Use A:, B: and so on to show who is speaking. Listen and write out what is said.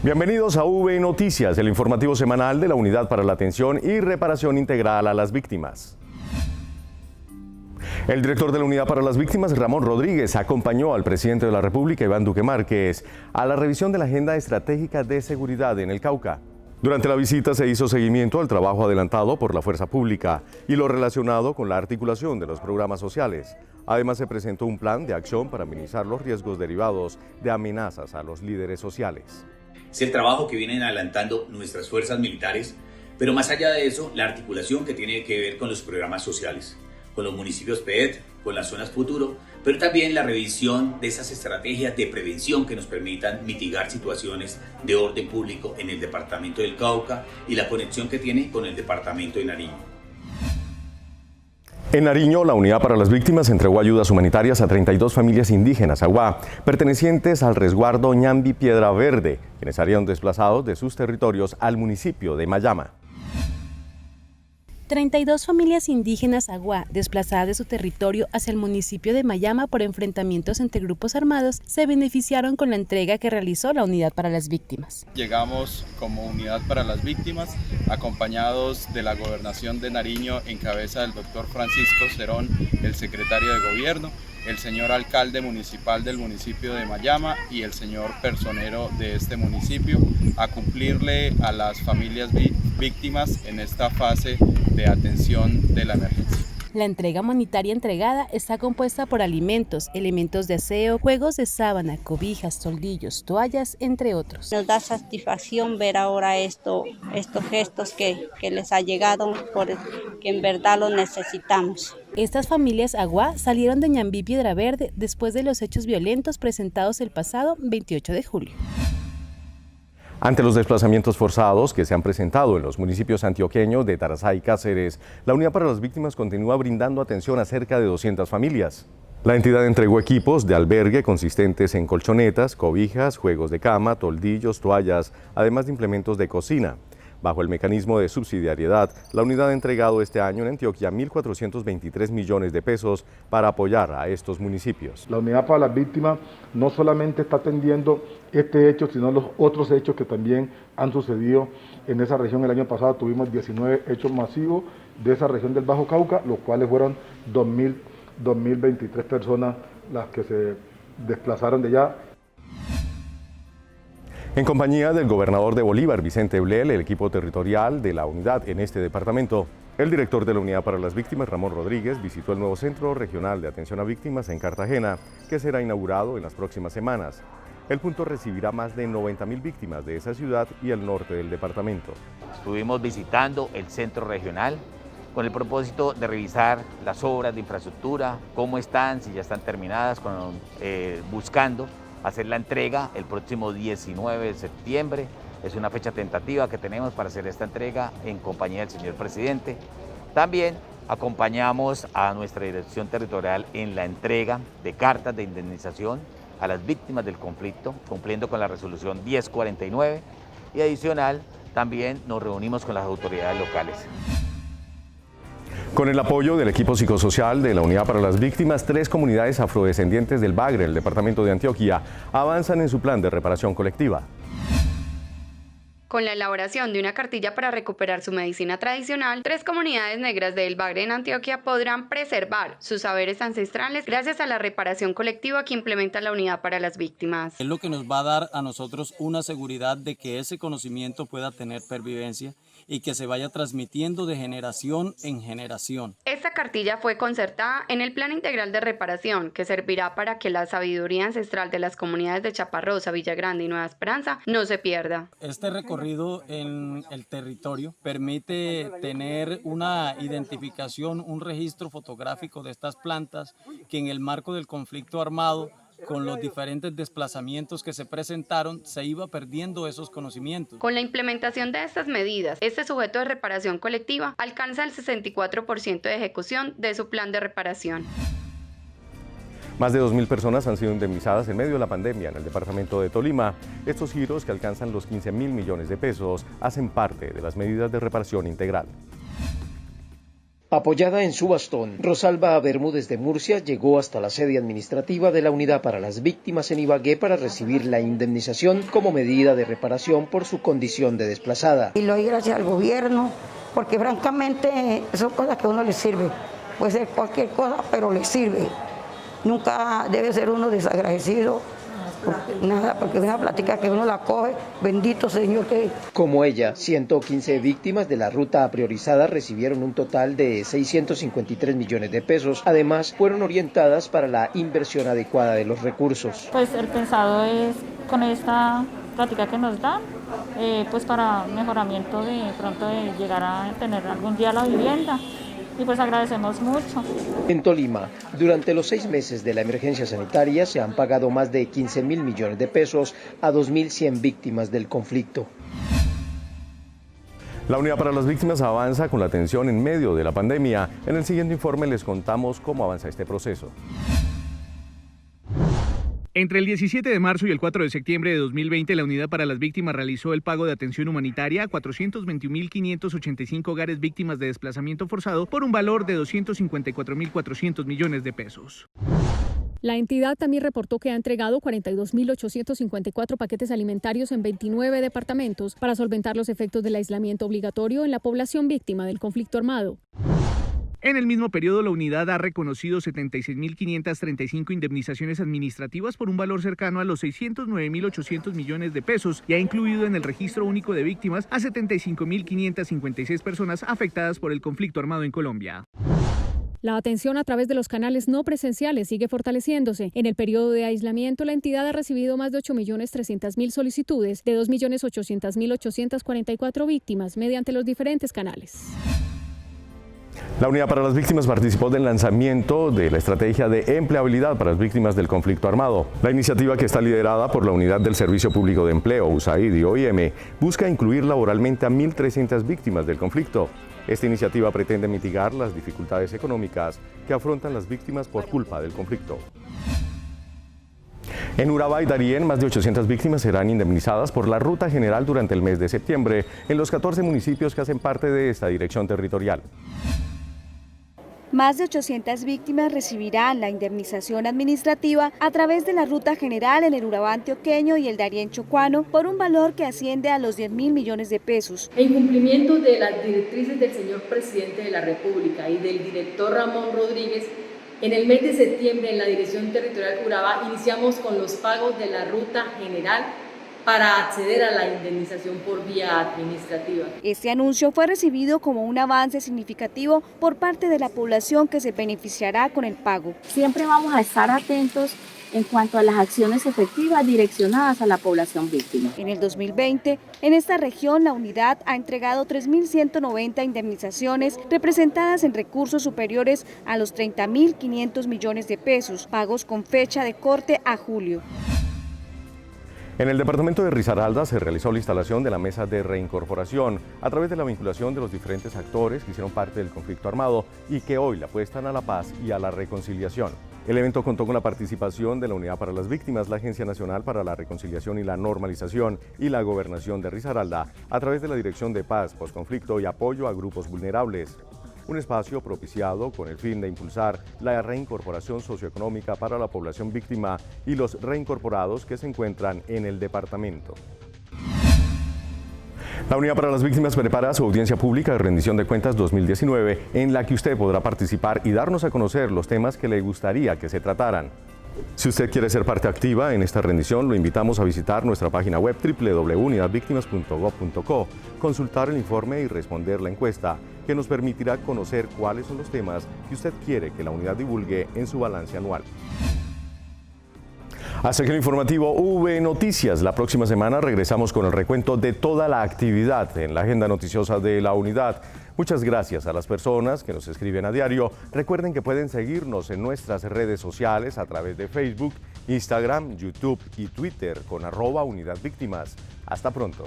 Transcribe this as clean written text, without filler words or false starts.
A: Bienvenidos a V Noticias, el informativo semanal de la Unidad para la Atención y Reparación Integral a las Víctimas. El director de la Unidad para las Víctimas, Ramón Rodríguez, acompañó al presidente de la República, Iván Duque Márquez, a la revisión de la Agenda Estratégica de Seguridad en el Cauca. Durante la visita se hizo seguimiento al trabajo adelantado por la fuerza pública y lo relacionado con la articulación de los programas sociales. Además, se presentó un plan de acción para minimizar los riesgos derivados de amenazas a los líderes sociales.
B: Es el trabajo que vienen adelantando nuestras fuerzas militares, pero más allá de eso, la articulación que tiene que ver con los programas sociales, con los municipios PET, con las zonas futuro, pero también la revisión de esas estrategias de prevención que nos permitan mitigar situaciones de orden público en el departamento del Cauca y la conexión que tiene con el departamento de Nariño.
A: En Nariño, la Unidad para las Víctimas entregó ayudas humanitarias a 32 familias indígenas aguá, pertenecientes al resguardo Ñambi Piedra Verde, quienes serían desplazados de sus territorios al municipio de Mayama.
C: 32 familias indígenas aguá, desplazadas de su territorio hacia el municipio de Mayama por enfrentamientos entre grupos armados, se beneficiaron con la entrega que realizó la Unidad para las Víctimas.
D: Llegamos como Unidad para las Víctimas, acompañados de la Gobernación de Nariño en cabeza del doctor Francisco Cerón, el secretario de Gobierno, el señor alcalde municipal del municipio de Mayama y el señor personero de este municipio, a cumplirle a las familias víctimas en esta fase de atención de la emergencia.
C: La entrega humanitaria entregada está compuesta por alimentos, elementos de aseo, juegos de sábana, cobijas, toldillos, toallas, entre otros.
E: Nos da satisfacción ver ahora estos gestos que les ha llegado, porque en verdad lo necesitamos.
C: Estas familias aguá salieron de Ñambi Piedra Verde después de los hechos violentos presentados el pasado 28 de julio.
A: Ante los desplazamientos forzados que se han presentado en los municipios antioqueños de Tarazá y Cáceres, la Unidad para las Víctimas continúa brindando atención a cerca de 200 familias. La entidad entregó equipos de albergue consistentes en colchonetas, cobijas, juegos de cama, toldillos, toallas, además de implementos de cocina. Bajo el mecanismo de subsidiariedad, la unidad ha entregado este año en Antioquia 1.423 millones de pesos para apoyar a estos municipios.
F: La Unidad para las Víctimas no solamente está atendiendo este hecho, sino los otros hechos que también han sucedido en esa región. El año pasado tuvimos 19 hechos masivos de esa región del Bajo Cauca, los cuales fueron 2.023 personas las que se desplazaron de allá.
A: En compañía del gobernador de Bolívar, Vicente Blel, el equipo territorial de la unidad en este departamento, el director de la Unidad para las Víctimas, Ramón Rodríguez, visitó el nuevo Centro Regional de Atención a Víctimas en Cartagena, que será inaugurado en las próximas semanas. El punto recibirá más de 90.000 víctimas de esa ciudad y el norte del departamento.
G: Estuvimos visitando el centro regional con el propósito de revisar las obras de infraestructura, cómo están, si ya están terminadas, buscando hacer la entrega el próximo 19 de septiembre. Es una fecha tentativa que tenemos para hacer esta entrega en compañía del señor presidente. También acompañamos a nuestra dirección territorial en la entrega de cartas de indemnización a las víctimas del conflicto, cumpliendo con la resolución 1049, y adicional también nos reunimos con las autoridades locales.
A: Con el apoyo del equipo psicosocial de la Unidad para las Víctimas, 3 comunidades afrodescendientes del Bagre, el departamento de Antioquia, avanzan en su plan de reparación colectiva.
H: Con la elaboración de una cartilla para recuperar su medicina tradicional, 3 comunidades negras de El Bagre en Antioquia podrán preservar sus saberes ancestrales gracias a la reparación colectiva que implementa la Unidad para las Víctimas.
I: Es lo que nos va a dar a nosotros una seguridad de que ese conocimiento pueda tener pervivencia y que se vaya transmitiendo de generación en generación.
H: Esta cartilla fue concertada en el Plan Integral de Reparación, que servirá para que la sabiduría ancestral de las comunidades de Chaparrosa, Villagrande y Nueva Esperanza no se pierda.
I: Este recorrido en el territorio permite tener una identificación, un registro fotográfico de estas plantas que en el marco del conflicto armado, con los diferentes desplazamientos que se presentaron, se iba perdiendo esos conocimientos.
H: Con la implementación de estas medidas, este sujeto de reparación colectiva alcanza el 64% de ejecución de su plan de reparación.
A: Más de 2.000 personas han sido indemnizadas en medio de la pandemia en el departamento de Tolima. Estos giros, que alcanzan los 15.000 millones de pesos, hacen parte de las medidas de reparación integral.
J: Apoyada en su bastón, Rosalba Bermúdez de Murcia llegó hasta la sede administrativa de la Unidad para las Víctimas en Ibagué para recibir la indemnización como medida de reparación por su condición de desplazada.
K: Y lo doy gracias al gobierno, porque francamente son cosas que a uno le sirve. Puede ser cualquier cosa, pero le sirve. Nunca debe ser uno desagradecido. Nada, porque es una plática que uno la coge, bendito Señor que...
J: Como ella, 115 víctimas de la ruta priorizada recibieron un total de 653 millones de pesos. Además, fueron orientadas para la inversión adecuada de los recursos.
L: Pues el pensado es, con esta plática que nos dan, pues para mejoramiento de pronto de llegar a tener algún día la vivienda. Y pues agradecemos mucho.
J: En Tolima, durante los 6 meses de la emergencia sanitaria se han pagado más de 15.000 millones de pesos a 2.100 víctimas del conflicto.
A: La Unidad para las Víctimas avanza con la atención en medio de la pandemia. En el siguiente informe les contamos cómo avanza este proceso.
M: Entre el 17 de marzo y el 4 de septiembre de 2020, la Unidad para las Víctimas realizó el pago de atención humanitaria a 421.585 hogares víctimas de desplazamiento forzado por un valor de 254.400 millones de pesos.
N: La entidad también reportó que ha entregado 42.854 paquetes alimentarios en 29 departamentos para solventar los efectos del aislamiento obligatorio en la población víctima del conflicto armado.
M: En el mismo periodo, la unidad ha reconocido 76.535 indemnizaciones administrativas por un valor cercano a los 609.800 millones de pesos y ha incluido en el registro único de víctimas a 75.556 personas afectadas por el conflicto armado en Colombia.
N: La atención a través de los canales no presenciales sigue fortaleciéndose. En el periodo de aislamiento, la entidad ha recibido más de 8.300.000 solicitudes de 2.800.844 víctimas mediante los diferentes canales.
A: La Unidad para las Víctimas participó del lanzamiento de la estrategia de empleabilidad para las víctimas del conflicto armado. La iniciativa, que está liderada por la Unidad del Servicio Público de Empleo, USAID y OIM, busca incluir laboralmente a 1.300 víctimas del conflicto. Esta iniciativa pretende mitigar las dificultades económicas que afrontan las víctimas por culpa del conflicto. En Urabá y Darién, más de 800 víctimas serán indemnizadas por la ruta general durante el mes de septiembre en los 14 municipios que hacen parte de esta dirección territorial.
O: Más de 800 víctimas recibirán la indemnización administrativa a través de la ruta general en el Urabá antioqueño y el Darién chocuano por un valor que asciende a los 10.000 millones de pesos.
P: En cumplimiento de las directrices del señor presidente de la República y del director Ramón Rodríguez, en el mes de septiembre en la Dirección Territorial Urabá iniciamos con los pagos de la ruta general para acceder a la indemnización por vía administrativa.
O: Este anuncio fue recibido como un avance significativo por parte de la población que se beneficiará con el pago.
Q: Siempre vamos a estar atentos en cuanto a las acciones efectivas direccionadas a la población víctima.
O: En el 2020, en esta región, la unidad ha entregado 3.190 indemnizaciones representadas en recursos superiores a los 30.500 millones de pesos, pagos con fecha de corte a julio.
A: En el departamento de Risaralda se realizó la instalación de la mesa de reincorporación a través de la vinculación de los diferentes actores que hicieron parte del conflicto armado y que hoy le apuestan a la paz y a la reconciliación. El evento contó con la participación de la Unidad para las Víctimas, la Agencia Nacional para la Reconciliación y la Normalización y la Gobernación de Risaralda a través de la Dirección de Paz, Postconflicto y Apoyo a Grupos Vulnerables. Un espacio propiciado con el fin de impulsar la reincorporación socioeconómica para la población víctima y los reincorporados que se encuentran en el departamento. La Unidad para las Víctimas prepara su audiencia pública de rendición de cuentas 2019, en la que usted podrá participar y darnos a conocer los temas que le gustaría que se trataran. Si usted quiere ser parte activa en esta rendición, lo invitamos a visitar nuestra página web www.unidadvictimas.gov.co, consultar el informe y responder la encuesta, que nos permitirá conocer cuáles son los temas que usted quiere que la unidad divulgue en su balance anual. Hasta aquí el informativo V Noticias. La próxima semana regresamos con el recuento de toda la actividad en la agenda noticiosa de la unidad. Muchas gracias a las personas que nos escriben a diario. Recuerden que pueden seguirnos en nuestras redes sociales a través de Facebook, Instagram, YouTube y Twitter con @UnidadVíctimas. Hasta pronto.